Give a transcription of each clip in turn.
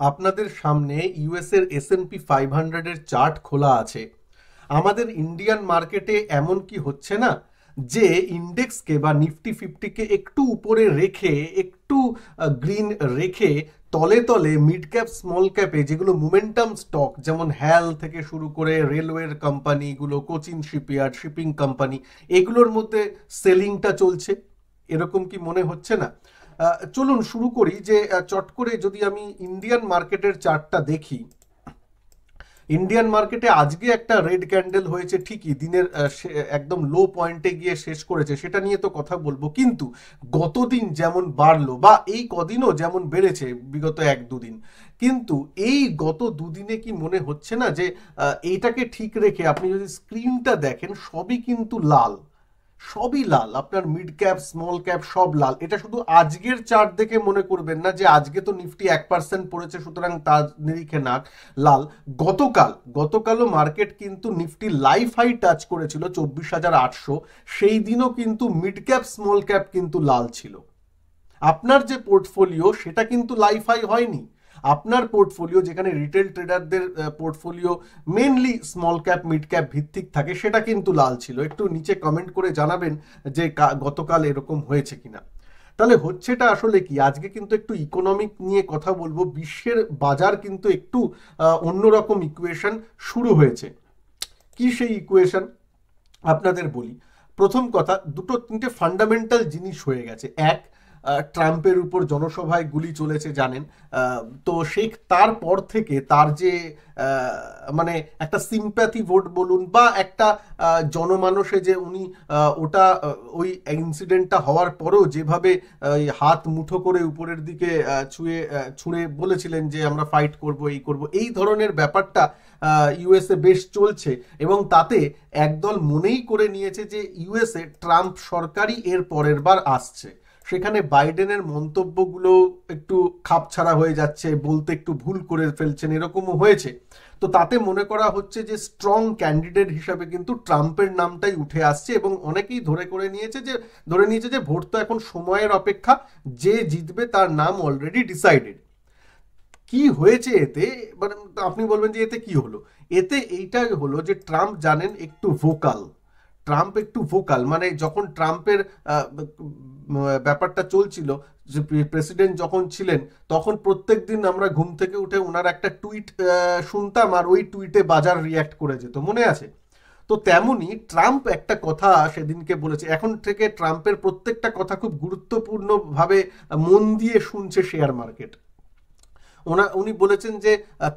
আপনাদের সামনে ইউএস এর S&P 500 এর চার্ট খোলা আছে। আমাদের ইন্ডিয়ান মার্কেটে এমন কি হচ্ছে না যে ইন্ডেক্সকে বা নিফটি ফিফটিকে একটু উপরে রেখে একটু গ্রিন রেখে তলে তলে মিড ক্যাপ স্মল ক্যাপে যেগুলো মোমেন্টাম স্টক যেমন হ্যাল থেকে শুরু করে রেলওয়ের কোম্পানিগুলো, কোচিন শিপইয়ার্ড, শিপিং কোম্পানি, এগুলোর মধ্যে সেলিংটা চলছে? এরকম কি মনে হচ্ছে না? চলুন শুরু করি যে চট করে যদি আমি ইন্ডিয়ান মার্কেটের চার্টটা দেখি। ইন্ডিয়ান মার্কেটে আজকে একটা রেড ক্যান্ডেল হয়েছে ঠিকই, দিনের একদম লো পয়েন্টে গিয়ে শেষ করেছে, সেটা নিয়ে তো কথা বলবো। কিন্তু গতদিন যেমন বাড়লো বা এই কদিনও যেমন বেড়েছে বিগত এক দুদিন, কিন্তু এই গত দুদিনে কি মনে হচ্ছে না যে এইটাকে ঠিক রেখে আপনি যদি স্ক্রিনটা দেখেন সবই কিন্তু লাল, সবই লাল, আপনার মিড ক্যাপ স্মল ক্যাপ সব লাল। এটা শুধু আজকের চার্ট দেখে মনে করবেন না যে আজকে তো নিফটি 1% পড়েছে সুতরাং তার নিরিখে না লাল। গতকালও মার্কেট কিন্তু নিফটি লাইফ হাই টাচ করেছিল 24,800, সেই দিনও কিন্তু মিড ক্যাপ স্মল ক্যাপ কিন্তু লাল ছিল। আপনার যে পোর্টফোলিও সেটা কিন্তু লাইফ হাই হয়নি। আপনার পোর্টফোলিও যেখানে রিটেল ট্রেডারদের portfolio mainly small cap mid cap ভিত্তিক থাকে, সেটা কিন্তু লাল ছিল। একটু নিচে কমেন্ট করে জানাবেন যে গতকাল এরকম হয়েছে কিনা। তাহলে হচ্ছেটা আসলে কি, আজকে কিন্তু একটু ইকোনমিক নিয়ে কথা বলবো। বিশ্বের বাজার কিন্তু একটু অন্যরকম ইকুয়েশন শুরু হয়েছে। কি সেই ইকুয়েশন আপনাদের বলি। প্রথম কথা, দুটো তিনটে ফান্ডামেন্টাল জিনিস হয়ে গেছে। এক, ট্রাম্পের উপর জনসভায় গুলি চলেছে জানেন। তো সেই তারপর থেকে তার যে মানে একটা সিম্প্যাথি ভোট বলুন বা একটা জনমানসে যে উনি ওটা ওই ইনসিডেন্টটা হওয়ার পরেও যেভাবে হাত মুঠো করে উপরের দিকে ছুঁড়ে বলেছিলেন যে আমরা ফাইট করব, এই করব, এই ধরনের ব্যাপারটা ইউএসএ বেশ চলছে। এবং তাতে একদল মনেই করে নিয়েছে যে ইউএসএ ট্রাম্প সরকারই এর পরের বার আসছে। সেখানে বাইডেনের মন্তব্যগুলো একটু খাপছাড়া হয়ে যাচ্ছে, বলতে একটু ভুল করে ফেলছেন, এরকমও হয়েছে। তো তাতে মনে করা হচ্ছে যে স্ট্রং ক্যান্ডিডেট হিসাবে কিন্তু ট্রাম্পের নামটাই উঠে আসছে এবং অনেকেই ধরে নিয়েছে যে ভোট তো এখন সময়ের অপেক্ষা, যে জিতবে তার নাম অলরেডি ডিসাইডেড। কি হয়েছে এতে, মানে আপনি বলবেন যে এতে কি হলো? এতে এইটাই হলো যে ট্রাম্প জানেন একটু ভোকাল, মানে যখন ট্রাম্পের ব্যাপারটা চলছিল, যে প্রেসিডেন্ট যখন ছিলেন, তখন প্রত্যেক দিন আমরা ঘুম থেকে উঠে ওনার একটা টুইট শুনতাম আর ওই টুইটে বাজার রিয়াক্ট করে যেত, মনে আছে? তো তেমনি ট্রাম্প একটা কথা সেদিনকে বলেছে। এখন থেকে ট্রাম্পের প্রত্যেকটা কথা খুব গুরুত্বপূর্ণভাবে মন দিয়ে শুনছে শেয়ার মার্কেট। উনি বলেছেন যে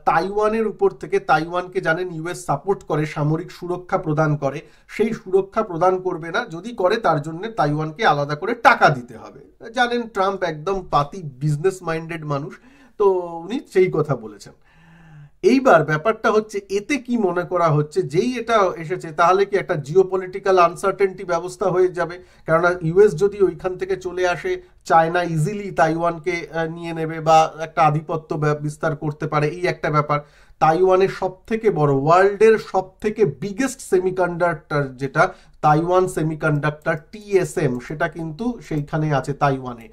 তাইওয়ানের উপর থেকে, তাইওয়ানকে জানেন ইউএস সাপোর্ট করে, সামরিক সুরক্ষা প্রদান করে, সেই সুরক্ষা প্রদান করবে না, যদি করে তার জন্য তাইওয়ানকে আলাদা করে টাকা দিতে হবে। জানেন ট্রাম্প একদম পাতি বিজনেস মাইন্ডেড মানুষ, তো উনি সেই কথা বলেছেন। এইবার ব্যাপারটা হচ্ছে এতে কি মনে করা হচ্ছে, যেই এটা এসেছে তাহলে কি একটা জিওপলিটিক্যাল আনসার্টেনটি ব্যবস্থা হয়ে যাবে। কেননা ইউএস যদি ওইখান থেকে চলে আসে, চায়না ইজিলি তাইওয়ানকে নিয়ে নেবে বা একটা আধিপত্য বিস্তার করতে পারে, এই একটা ব্যাপার। তাইওয়ানের সব থেকে বড়, ওয়ার্ল্ডের সব থেকে বিগেস্ট সেমিকন্ডাক্টর যেটা তাইওয়ান সেমিকন্ডাক্টর TSM, সেটা কিন্তু সেইখানে আছে তাইওয়ানে।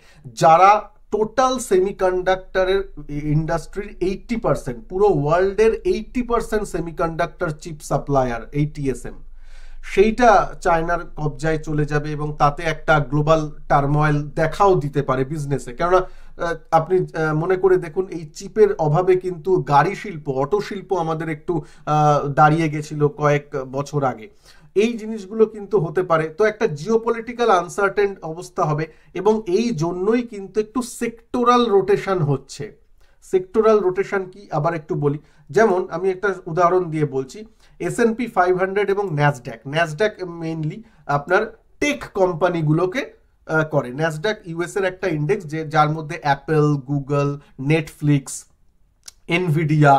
যারা টোটাল সেমিকন্ডাক্টরের ইন্ডাস্ট্রির 80%, পুরো ওয়ার্ল্ডের 80% সেমিকন্ডাক্টর চিপ সাপ্লায়ার এই TSM, সেইটা চায়নার কবজায় চলে যাবে এবং তাতে একটা গ্লোবাল টার্ময়েল দেখাও দিতে পারে বিজনেসে। কেননা আপনি মনে করে দেখুন, এই চিপের অভাবে কিন্তু গাড়ি শিল্প, অটো শিল্প আমাদের একটু দাঁড়িয়ে গেছিল কয়েক বছর আগে। এই জিনিসগুলো কিন্তু হতে পারে। তো একটা জিওপলিটিক্যাল আনসার্টেন অবস্থা হবে এবং এই জন্যই কিন্তু একটু সেক্টোরাল রোটেশন হচ্ছে। সেক্টোরাল রোটেশন কি আবার একটু বলি। যেমন আমি একটা উদাহরণ দিয়ে বলছি, S&P 500 এবং ন্যাসড্যাক মেইনলি আপনার টেক কোম্পানিগুলোকে করে। ন্যাসড্যাক ইউএস এর একটা ইন্ডেক্স, যার মধ্যে Apple, Google, Netflix, Nvidia,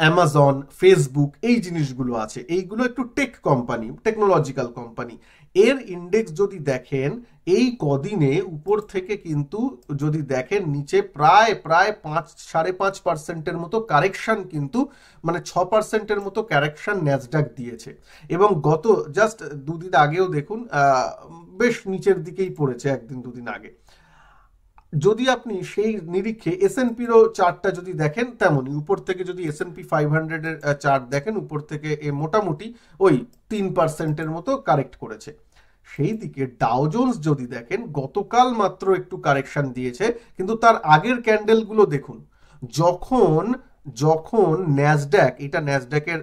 Amazon, Facebook, এই জিনিসগুলো আছে। এইগুলো একটু টেক কোম্পানি, টেকনোলজিক্যাল কোম্পানি। এর ইন্ডেক্স যদি দেখেন এই কদিনে উপর থেকে কিন্তু যদি দেখেন নিচে প্রায় প্রায় 5-5.5%-এর মতো কারেকশন, কিন্তু মানে 6%-এর মতো কারেকশন ন্যাসডাক দিয়েছে। এবং গত জাস্ট দুদিন আগেও দেখুন বেশ নিচের দিকেই পড়েছে, একদিন দুদিন আগে। যদি আপনি সেই নিরিখে এসএনপিরও চার্টটা যদি দেখেন, তেমনই উপর থেকে যদি এসএনপি 500-এর চার্ট দেখেন, উপর থেকে মোটামুটি ওই 3%-এর মতো কারেক্ট করেছে। সেই দিকে ডাও জোন্স যদি দেখেন, গতকাল মাত্র একটু কারেকশন দিয়েছে, কিন্তু তার আগের ক্যান্ডেলগুলো দেখুন, যখন যখন ন্যাসড্যাক, এটা ন্যাসড্যাকের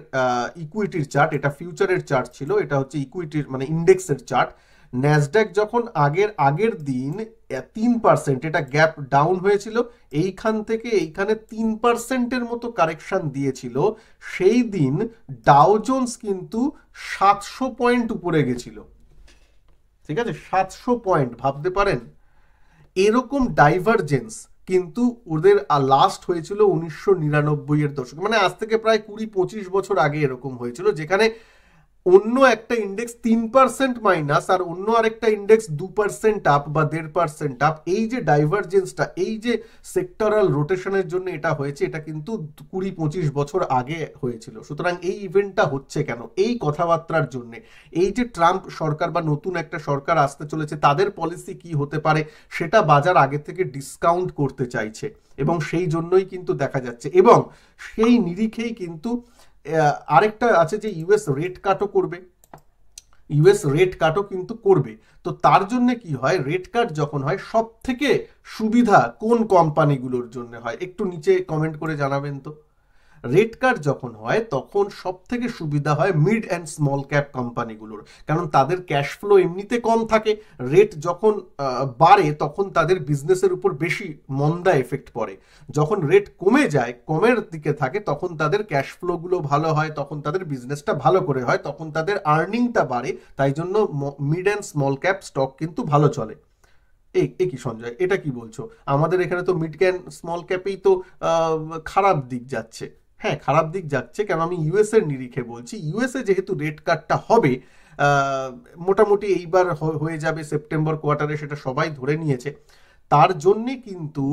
ইকুইটির চার্ট, এটা ফিউচারের চার্ট ছিল, এটা হচ্ছে ইকুইটির মানে ইন্ডেক্সের চার্ট। ন্যাসড্যাক যখন আগের দিন 3%, এটা গ্যাপ ডাউন হয়েছিল, এইখান থেকে এইখানে 3%-এর মতো কারেকশন দিয়েছিল, সেই দিন ডাও জোন্স কিন্তু 700 পয়েন্ট উপরে গেছিল। ঠিক আছে, 700 পয়েন্ট, ভাবতে পারেন এরকম ডাইভারজেন্স কিন্তু ওদের লাস্ট হয়েছিল 1999-এর দশকে, মানে আজ থেকে প্রায় 20-25 বছর আগে এরকম হয়েছিল, যেখানে অন্য একটা ইন্ডেক্স 3% মাইনাস আর অন্য আরেকটা ইন্ডেক্স 2% আপ বা 1.5% আপ। এই যে ডাইভারজেন্সটা, এই যে সেক্টরাল রোটেশনের জন্য এটা হয়েছে, এটা কিন্তু 20-25 বছর আগে হয়েছিল। সুতরাং এই ইভেন্টটা হচ্ছে কেন? এই কথাবার্তার জন্য। এই যে ট্রাম্প সরকার বা নতুন একটা সরকার আসতে চলেছে, তাদের পলিসি কি হতে পারে সেটা বাজার আগে থেকে ডিসকাউন্ট করতে চাইছে, এবং সেই জন্যই কিন্তু দেখা যাচ্ছে। এবং সেই নিরিখেই কিন্তু আরেকটা আছে যে ইউএস রেট কাটও করবে, ইউএস রেট কাটও কিন্তু করবে। তো তার জন্য কি হয়, রেট কাট যখন হয়, সব থেকে সুবিধা কোন কোম্পানিগুলোর জন্য হয়? একটু নিচে কমেন্ট করে জানাবেন তো। রেট কাট যখন হয় তখন সব থেকে সুবিধা হয় মিড অ্যান্ড স্মল ক্যাপ কোম্পানিগুলোর, কারণ তাদের ক্যাশ ফ্লো এমনিতে কম থাকে। রেট যখন বাড়ে তখন তাদের বিজনেসের উপর বেশি মন্দা এফেক্ট পড়ে। যখন রেট কমে যায়, কমের দিকে থাকে, তখন তাদের ক্যাশ ফ্লোগুলো ভালো হয়, তখন তাদের বিজনেসটা ভালো করে হয়, তখন তাদের আর্নিংটা বাড়ে। তাই জন্য mid and small cap stock কিন্তু ভালো চলে। কি সঞ্জয়, এটা কি বলছো? আমাদের এখানে তো মিড ক্যাপ স্মল ক্যাপেই তো খারাপ দিক যাচ্ছে। হ্যাঁ, খারাপ দিক যাচ্ছে, কেন আমি ইউএস এর নিরিখে বলছি। ইউএসএ যেহেতু রেট কাটটা হবে মোটামুটি এইবার হয়ে যাবে সেপ্টেম্বর কোয়ার্টারে, সেটা সবাই ধরে নিয়েছে। তার জন্যে কিন্তু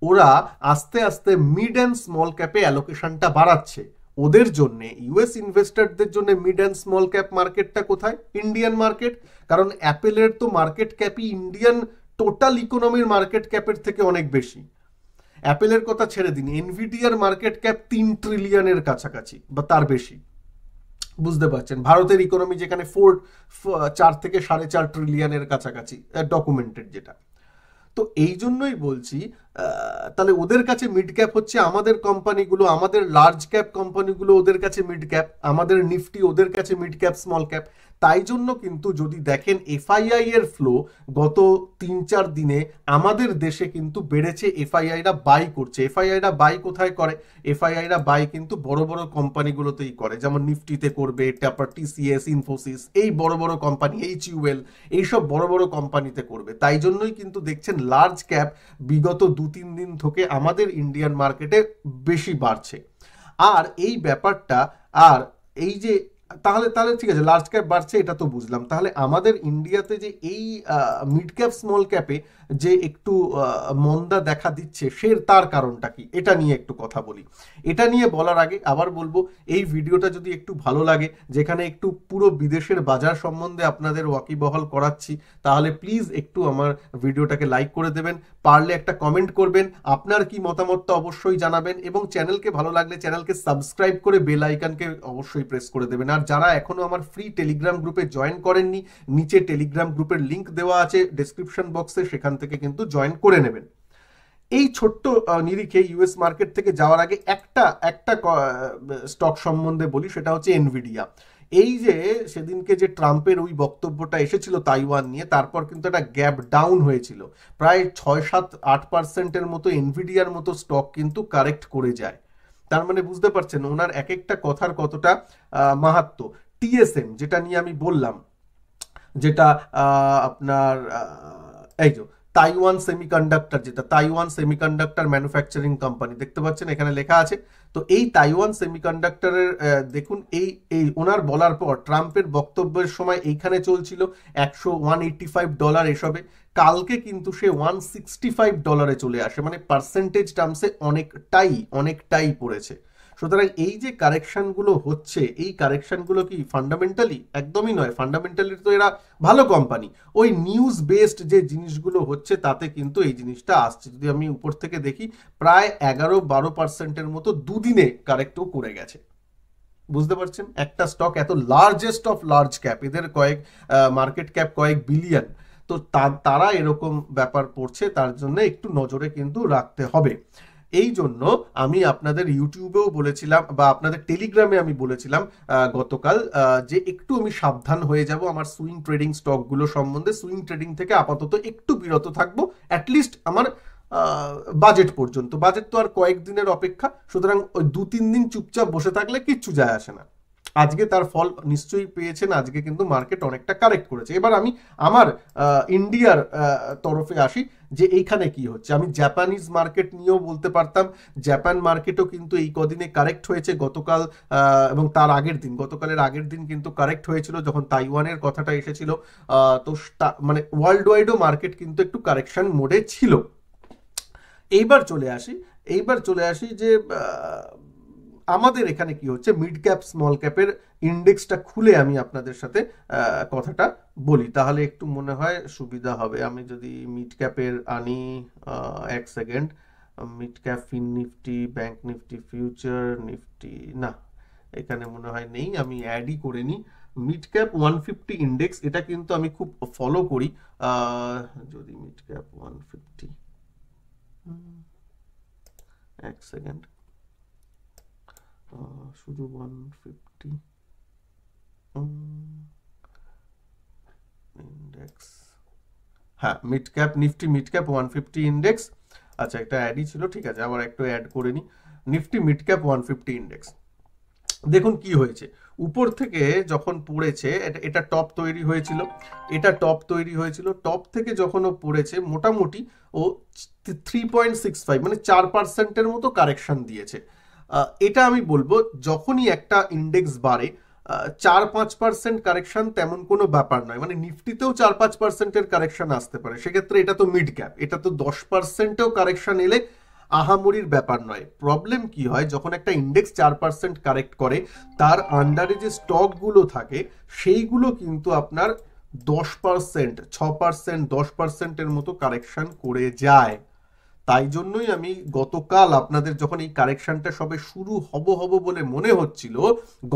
ওরা আস্তে আস্তে মিড অ্যান্ড স্মল ক্যাপে অ্যালোকেশনটা বাড়াচ্ছে। ওদের জন্য, ইউএস ইনভেস্টরদের জন্য মিড অ্যান্ড স্মল ক্যাপ মার্কেটটা কোথায়? Indian market. কারণ অ্যাপেলের তো মার্কেট ক্যাপই ইন্ডিয়ান টোটাল ইকোনমির মার্কেট ক্যাপের থেকে অনেক বেশি। অ্যাপেলের কথা ছেড়ে দিন, এনভিডিয়ার মার্কেট ক্যাপ 3 ট্রিলিয়নের কাছাকাছি বা তার বেশি। বুঝতে পারছেন, ভারতের ইকোনমি যেখানে 4 থেকে 4.5 ট্রিলিয়নের কাছাকাছি ডকুমেন্টেড যেটা। তো এই জন্যই বলছি, তাহলে ওদের কাছে মিড ক্যাপ হচ্ছে আমাদের কোম্পানিগুলো, আমাদের লার্জ ক্যাপ কোম্পানিগুলো ওদের কাছে মিড ক্যাপ, আমাদের নিফটি ওদের কাছে মিড ক্যাপ স্মল ক্যাপ। তাই জন্য কিন্তু যদি দেখেন এফআইআই এর ফ্লো গত 3-4 দিনে আমাদের দেশে কিন্তু বেড়েছে। এফআইআইরা বাই করছে। এফআইআইরা বাই কোথায় করে? এফআইআইরা বাই কিন্তু বড় বড় কোম্পানিগুলোতেই করে, যেমন নিফটিতে করবে, তারপর টিসিএস, ইনফোসিস, এই বড় বড় কোম্পানি, এইচইউএল, এইসব বড় বড় কোম্পানিতে করবে। তাই জন্যই কিন্তু দেখছেন লার্জ ক্যাপ বিগত 2-3 দিন থেকে আমাদের ইন্ডিয়ান মার্কেটে বেশি বাড়ছে। আর এই ব্যাপারটা, আর এই যে তাহলে তাহলে ঠিক আছে, লার্জ ক্যাপ বাড়ছে এটা তো বুঝলাম। তাহলে আমাদের ইন্ডিয়াতে যে এই মিড ক্যাপ স্মল ক্যাপে যে একটু মন্দা দেখা দিচ্ছে, তার কারণটা কি, এটা নিয়ে একটু কথা বলি। এটা নিয়ে বলার আগে আবার বলবো, এই ভিডিওটা যদি একটু ভালো লাগে, যেখানে একটু পুরো বিদেশের বাজার সম্বন্ধে আপনাদের ওয়াকিবহাল করাচ্ছি, তাহলে প্লিজ একটু আমার ভিডিওটাকে লাইক করে দেবেন, পারলে একটা কমেন্ট করবেন, আপনার কি মতামতটা অবশ্যই জানাবেন, এবং চ্যানেলকে ভালো লাগলে চ্যানেলকে সাবস্ক্রাইব করে বেল আইকনকে অবশ্যই প্রেস করে দেবেন। আর যারা এখনো আমার ফ্রি টেলিগ্রাম গ্রুপে জয়েন করেননি, নিচে টেলিগ্রাম গ্রুপের লিংক দেওয়া আছে ডেসক্রিপশন বক্সে, সেখান থেকে কিন্তু জয়েন করে নেবেন। এই ছোট্ট নিরিখে ইউএস মার্কেট থেকে যাওয়ার আগে একটা স্টক সম্বন্ধে বলি, সেটা হচ্ছে এনভিডিয়া। এই যে সেদিনকে যে ট্রাম্পের ওই বক্তব্যটা এসেছিল তাইওয়ান নিয়ে, তারপর কিন্তু একটা গ্যাপ ডাউন হয়েছিল, প্রায় 6-7-8%-এর মতো এনভিডিয়ার মতো স্টক কিন্তু কারেক্ট করে যায়। তার মানে বুঝতে পারছেন ওনার এক একটা কথার কতটা মাহাত্ম্য। টিএসএম যেটা নিয়ে আমি বললাম, যেটা আপনার এই যে তাইওয়ান সেমিকন্ডাক্টর, যেটা তাইওয়ান সেমিকন্ডাক্টর ম্যানুফ্যাকচারিং কোম্পানি, দেখতে পাচ্ছেন এখানে লেখা আছে। তো এই তাইওয়ান সেমিকন্ডাক্টরের দেখুন, এই ওনার বলার পর ট্রাম্পের বক্তব্যের সময় এইখানে চলছিল $185 এসবে, কালকে কিন্তু সে $165 চলে আসে, মানে পার্সেন্টেজ টার্মসে অনেকটাই পড়েছে। সুতরাং এই যে কারেকশনগুলো হচ্ছে, এই কারেকশনগুলো কি ফান্ডামেন্টালি? একদমই নয়। ফান্ডামেন্টালি তো এরা ভালো কোম্পানি, ওই নিউজ বেসড যে জিনিসগুলো হচ্ছে তাতে কিন্তু এই জিনিসটা আসছে। যদি আমি উপর থেকে দেখি, প্রায় 11-12% মতো দুদিনে কারেক্টও করে গেছে। বুঝতে পারছেন? একটা স্টক এত লার্জেস্ট অফ লার্জ ক্যাপ, এদের কয়েক মার্কেট ক্যাপ কয়েক বিলিয়ন, তো তারা এরকম ব্যাপার পড়ছে, তার জন্য একটু নজরে কিন্তু রাখতে হবে। এই জন্য আমি আপনাদের ইউটিউবেও বলেছিলাম বা আপনাদের টেলিগ্রামে আমি বলেছিলাম গতকাল যে একটু আমি সাবধান হয়ে যাব আমার সুইং ট্রেডিং স্টকগুলো সম্বন্ধে। সুইং ট্রেডিং থেকে আপাতত একটু বিরত থাকবো, অ্যাটলিস্ট আমার বাজেট পর্যন্ত। বাজেট তো আর কয়েকদিনের অপেক্ষা, সুতরাং ওই 2-3 দিন চুপচাপ বসে থাকলে কিচ্ছু যায় আসে না। আজকে তার ফল নিশ্চয়ই পেয়েছেন, আজকে কিন্তু মার্কেট অনেকটা কারেক্ট করেছে। এবার আমি আমার ইন্ডিয়ার তরফে আসি যে এইখানে কি হচ্ছে। আমি জাপানিজ মার্কেট নিয়েও বলতে পারতাম। জাপান মার্কেটও কিন্তু এই কদিনে কারেক্ট হয়েছে, গতকাল এবং তার আগের দিন, গতকালের আগের দিন কিন্তু কারেক্ট হয়েছিল যখন তাইওয়ানের কথাটা এসেছিল। তো মানে ওয়ার্ল্ড ওয়াইডও মার্কেট কিন্তু একটু কারেকশন মোডে ছিল। এইবার চলে আসি যে আমাদের এখানে কি হচ্ছে। মিড ক্যাপ স্মল ক্যাপের ইন্ডেক্সটা খুলে আমি আপনাদের সাথে কথাটা বলি, তাহলে একটু মনে হয় সুবিধা হবে। আমি যদি মিড ক্যাপের আনি, এক second, mid cap fin Nifty, bank Nifty, future Nifty, না এখানে মনে হয় নেই, আমি অ্যাডই করে নিই। মিড ক্যাপ 150 ইন্ডেক্স, এটা কিন্তু আমি খুব ফলো করি। যদি মিড ক্যাপ 150, এক সেকেন্ড, শুধু 150 ইন্ডেক্স, হ্যাঁ mid cap Nifty mid cap 150 index. আচ্ছা একটা অ্যাডই ছিল, ঠিক আছে আবার একটু অ্যাড করে নিই। নিফটি মিড ক্যাপ 150 ইন্ডেক্স, দেখুন কি হয়েছে। উপর থেকে যখন পড়েছে, এটা টপ তৈরি হয়েছিল, টপ থেকে যখন ও পড়েছে মোটামুটি ও 3.65 মানে 4%-এর মতো কারেকশন দিয়েছে। এটা আমি বলবো যখনই একটা ইন্ডেক্স বাড়ে 4-5% কারেকশন তেমন কোনো ব্যাপার নয়। মানে নিফটিতেও 4-5%-এর কারেকশন আসতে পারে, সেক্ষেত্রে এটা তো মিড ক্যাপ, এটা তো 10%-এও কারেকশন এলে আহামরির ব্যাপার নয়। প্রবলেম কি হয়, যখন একটা ইন্ডেক্স 4% কারেক্ট করে, তার আন্ডারে যে স্টকগুলো থাকে সেইগুলো কিন্তু আপনার 10%, 6%, 10%-এর মতো কারেকশন করে যায়। তাই জন্যই আমি গতকাল আপনাদের যখন এই কারেকশনটা সবে শুরু হব বলে মনে হচ্ছিল,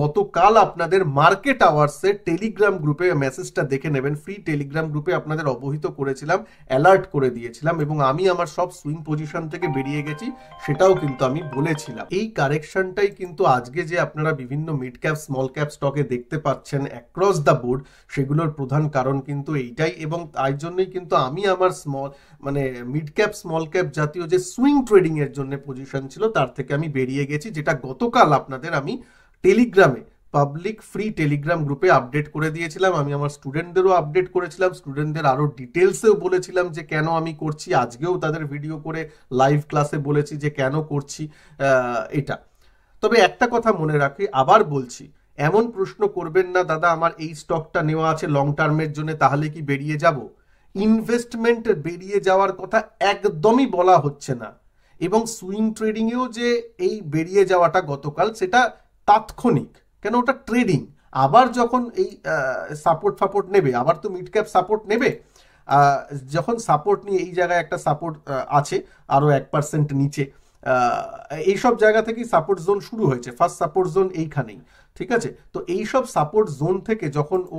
গতকাল আপনাদের মার্কেট আওয়ার্সের টেলিগ্রাম গ্রুপে মেসেজটা দেখে নেবেন, ফ্রি টেলিগ্রাম গ্রুপে আপনাদের অবহিত করেছিলাম, অ্যালার্ট করে দিয়েছিলাম, এবং আমি আমার সব সুইং পজিশন থেকে বেরিয়ে গেছি সেটাও কিন্তু আমি বলেছিলাম। এই কারেকশনটাই কিন্তু আজকে যে আপনারা বিভিন্ন মিড ক্যাপ স্মল ক্যাপ স্টকে দেখতে পাচ্ছেন অ্যাক্রস দ্য বোর্ড, সেগুলোর প্রধান কারণ কিন্তু এইটাই। এবং তাই জন্যই কিন্তু আমি আমার মানে মিড ক্যাপ স্মল ক্যাপ জাতীয় যে সুইং ট্রেডিং এর জন্য পজিশন ছিল তার থেকে আমি বেরিয়ে গেছি, যেটা গতকাল আপনাদের আমি টেলিগ্রামে পাবলিক ফ্রি টেলিগ্রাম গ্রুপে আপডেট করে দিয়েছিলাম। আমি আমার স্টুডেন্টদেরও আপডেট করেছিলাম, স্টুডেন্টদের আরো ডিটেলসেও বলেছিলাম যে কেন আমি করছি। আজকেও তাদের ভিডিও করে লাইভ ক্লাসে বলেছি যে কেন করছি এটা। তবে একটা কথা মনে রাখি, আবার বলছি, এমন প্রশ্ন করবেন না দাদা আমার এই স্টকটা নেওয়া আছে লং টার্মের জন্য, তাহলে কি বেরিয়ে যাব। ইনভেস্টমেন্ট বেরিয়ে যাওয়ার কথা একদমই বলা হচ্ছে না। এবং সুইং ট্রেডিংয়েও যে এই বেরিয়ে যাওয়াটা গতকাল, সেটা তাৎক্ষণিক, কেন ওটা ট্রেডিং। আবার যখন এই সাপোর্ট নেবে, আবার তো মিড ক্যাপ সাপোর্ট নেবে, যখন সাপোর্ট নিয়ে এই জায়গায় একটা সাপোর্ট আছে আরো 1% নিচে, এইসব জায়গা থেকেই সাপোর্ট জোন শুরু হয়েছে, ফার্স্ট সাপোর্ট জোন এইখানেই, ঠিক আছে। তো এইসব সাপোর্ট জোন থেকে যখন ও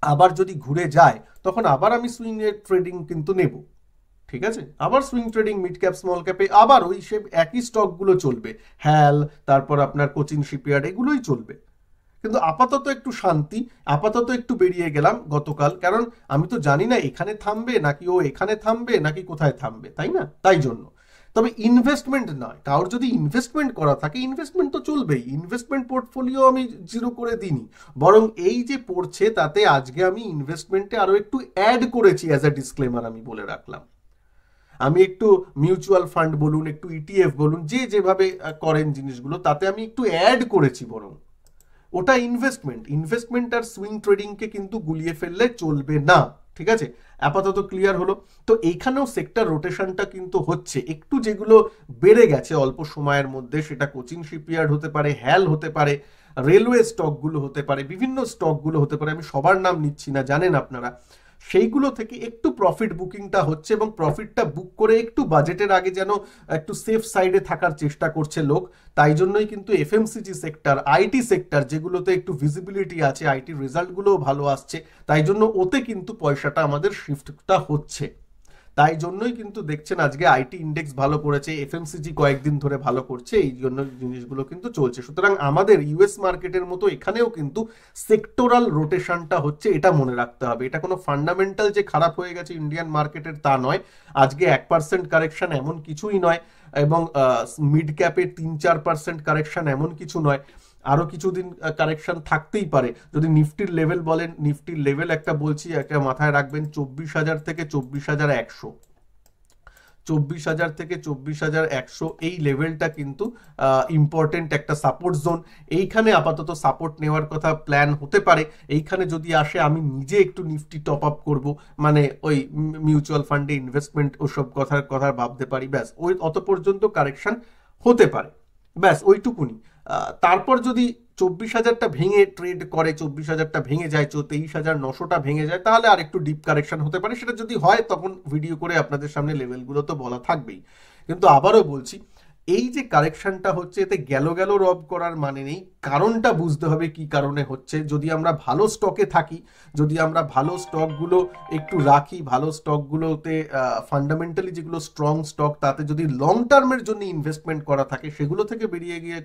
আবার যদি ঘুরে যায়, তখন আবার আমি সুইং ট্রেডিং কিন্তু নেব, ঠিক আছে। আবার swing trading mid cap small ক্যাপে আবার ওই সে একই স্টকগুলো চলবে, হ্যাল, তারপর আপনার কোচিন শিপইয়ার্ড, এগুলোই চলবে। কিন্তু আপাতত একটু শান্তি, আপাতত একটু বেরিয়ে গেলাম গতকাল, কারণ আমি তো জানি না এখানে থামবে নাকি ও এখানে থামবে নাকি কোথায় থামবে, তাই না, তাই জন্য। তবে ইনভেস্টমেন্ট নয়, কারোর যদি ইনভেস্টমেন্ট করা থাকে, ইনভেস্টমেন্ট তো চলবেই, ইনভেস্টমেন্ট পোর্টফোলিও আমি জিরো করে দিইনি, বরং এই যে পড়ছে তাতে আজকে আমি ইনভেস্টমেন্টে আরো একটু অ্যাড করেছি, অ্যাজ আ ডিসক্লেমার আমি বলে রাখলাম। আমি একটু মিউচুয়াল ফান্ড বলুন, একটু ইটিএফ বলুন, যে যেভাবে করেন জিনিসগুলো, তাতে আমি একটু অ্যাড করেছি, বরং ওটা ইনভেস্টমেন্ট আর সুইং ট্রেডিংকে কিন্তু গুলিয়ে ফেললে চলবে না, ঠিক আছে, আপাতত ক্লিয়ার হলো। তো এইখানেও সেক্টর রোটেশনটা কিন্তু হচ্ছে, একটু যেগুলো বেড়ে গেছে অল্প সময়ের মধ্যে, সেটা কোচিন শিপইয়ার্ড হতে পারে, হ্যাল হতে পারে, রেলওয়ে স্টকগুলো হতে পারে, বিভিন্ন স্টকগুলো হতে পারে, আমি সবার নাম নিচ্ছি না, জানেন আপনারা, সেইগুলো থেকে একটু প্রফিট বুকিংটা হচ্ছে এবং প্রফিটটা বুক করে একটু বাজেটের আগে যেন একটু সেফ সাইডে থাকার চেষ্টা করছে লোক। তাই জন্যই কিন্তু এফএমসিজি সেক্টর, আইটি সেক্টর, যেগুলোতে একটু ভিজিবিলিটি আছে, আইটি রেজাল্টগুলোও ভালো আসছে, তাই জন্য ওতে কিন্তু পয়সাটা আমাদের শিফটটা হচ্ছে। তাই জন্যই কিন্তু দেখছেন আজকে আইটি ইন্ডেক্স ভালো করেছে, এফএমসিজি কয়েকদিন ধরে ভালো করছে, এই জন্য জিনিসগুলো কিন্তু চলছে। সুতরাং আমাদের ইউএস মার্কেটের মতো এখানেও কিন্তু সেক্টোরাল রোটেশনটা হচ্ছে, এটা মনে রাখতে হবে। এটা কোনো ফান্ডামেন্টাল যে খারাপ হয়ে গেছে ইন্ডিয়ান মার্কেটের তা নয়, আজকে 1% কারেকশন এমন কিছুই নয়, এবং মিড ক্যাপে 3-4% কারেকশন এমন কিছু নয়, আরো কিছুদিন কারেকশন থাকতেই পারে। যদি নিফটির লেভেল বলেন, নিফটির লেভেল একটা বলছি, একটা মাথায় রাখবেন, 24,000 থেকে 24,100, 24,000 থেকে 24,100 এই লেভেলটা কিন্তু ইম্পর্টেন্ট একটা সাপোর্ট জোন। এইখানে আপাতত সাপোর্ট নেওয়ার কথা প্ল্যান হতে পারে। এইখানে যদি আসে আমি নিজে একটু নিফটি টপ আপ করব, মানে ওই মিউচুয়াল ফান্ডে ইনভেস্টমেন্ট ওসব কথা ভাবতে পারি, ব্যাস ওই অত পর্যন্ত কারেকশন হতে পারে, ব্যাস ওইটুকুনি। তারপর যদি 24,000টা ভেঙে ট্রেড করে, 24,000টা ভেঙে যায়, 23,900টা ভেঙে যায়, তাহলে আর একটু ডিপ কারেকশন হতে পারে। সেটা যদি হয় তখন ভিডিও করে আপনাদের সামনে লেভেলগুলো তো বলা থাকবেই। কিন্তু আবারও বলছি, এই যে কারেকশনটা হচ্ছে, এতে গেল রব করার মানে নেই, কারণটা বুঝতে হবে কি কারণে হচ্ছে। যদি আমরা ভালো স্টকে থাকি, যদি আমরা ভালো স্টকগুলো একটু রাখি, ভালো স্টকগুলোতে ফান্ডামেন্টালি যেগুলো স্ট্রং স্টক, তাতে যদি লং টার্মের জন্য ইনভেস্টমেন্ট করা থাকে, সেগুলো থেকে বেরিয়ে গিয়ে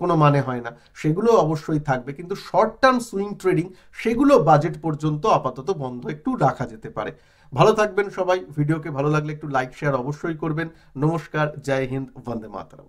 কোনো মানে হয় না, সেগুলো অবশ্যই থাকবে। কিন্তু শর্ট টার্ম সুইং ট্রেডিং, সেগুলো বাজেট পর্যন্ত আপাতত বন্ধ একটু রাখা যেতে পারে। ভালো থাকবেন সবাই। ভিডিওকে ভালো লাগলে একটু লাইক শেয়ার অবশ্যই করবেন। নমস্কার, জয় হিন্দ, বন্দে মাতরম।